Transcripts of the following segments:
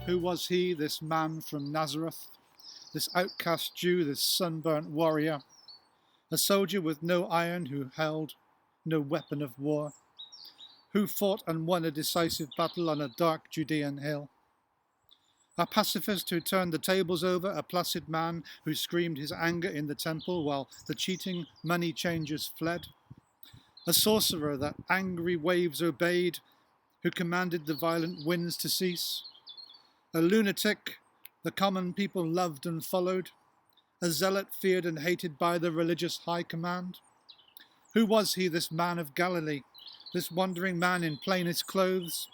Who was he, this man from Nazareth, this outcast Jew, this sunburnt warrior, a soldier with no iron who held no weapon of war, who fought and won a decisive battle on a dark Judean hill? A pacifist who turned the tables over, a placid man who screamed his anger in the temple while the cheating money changers fled? A sorcerer that angry waves obeyed, who commanded the violent winds to cease? A lunatic the common people loved and followed? A zealot feared and hated by the religious high command? Who was he, this man of Galilee, this wandering man in plainest clothes,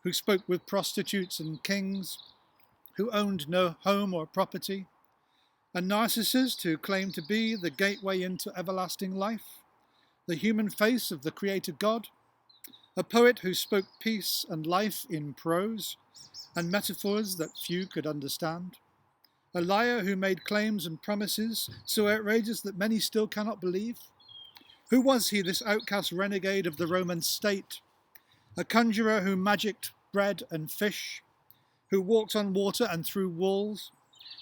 who spoke with prostitutes and kings, who owned no home or property? A narcissist who claimed to be the gateway into everlasting life, the human face of the Creator God? A poet who spoke peace and life in prose and metaphors that few could understand? A liar who made claims and promises so outrageous that many still cannot believe? Who was he, this outcast renegade of the Roman state? A conjurer who magicked bread and fish, who walked on water and through walls?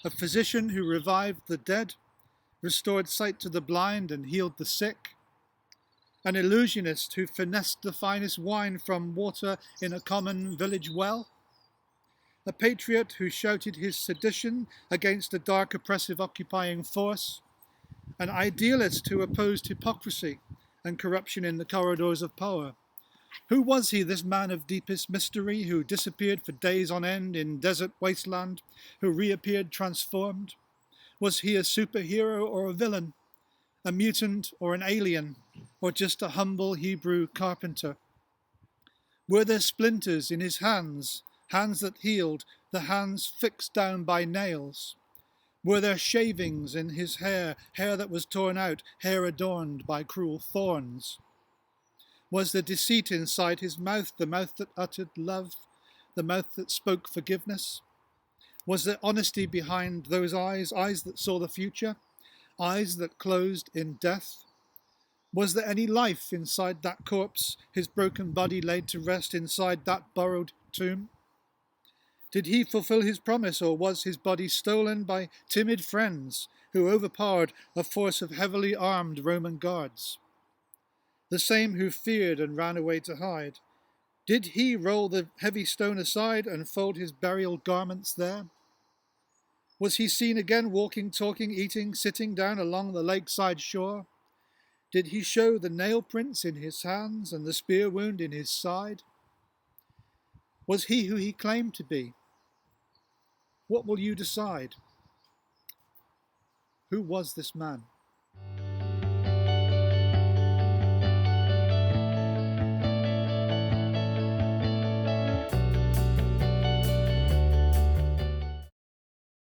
A physician who revived the dead, restored sight to the blind and healed the sick? An illusionist who finessed the finest wine from water in a common village well? A patriot who shouted his sedition against a dark oppressive occupying force? An idealist who opposed hypocrisy and corruption in the corridors of power? Who was he, this man of deepest mystery, who disappeared for days on end in desert wasteland, who reappeared transformed? Was he a superhero or a villain, a mutant or an alien, or just a humble Hebrew carpenter? Were there splinters in his hands, hands that healed, the hands fixed down by nails? Were there shavings in his hair, hair that was torn out, hair adorned by cruel thorns? Was there deceit inside his mouth, the mouth that uttered love, the mouth that spoke forgiveness? Was there honesty behind those eyes, eyes that saw the future, eyes that closed in death? Was there any life inside that corpse, his broken body laid to rest inside that borrowed tomb? Did he fulfill his promise, or was his body stolen by timid friends who overpowered a force of heavily armed Roman guards? The same who feared and ran away to hide. Did he roll the heavy stone aside and fold his burial garments there? Was he seen again walking, talking, eating, sitting down along the lakeside shore? Did he show the nail prints in his hands and the spear wound in his side? Was he who he claimed to be? What will you decide? Who was this man?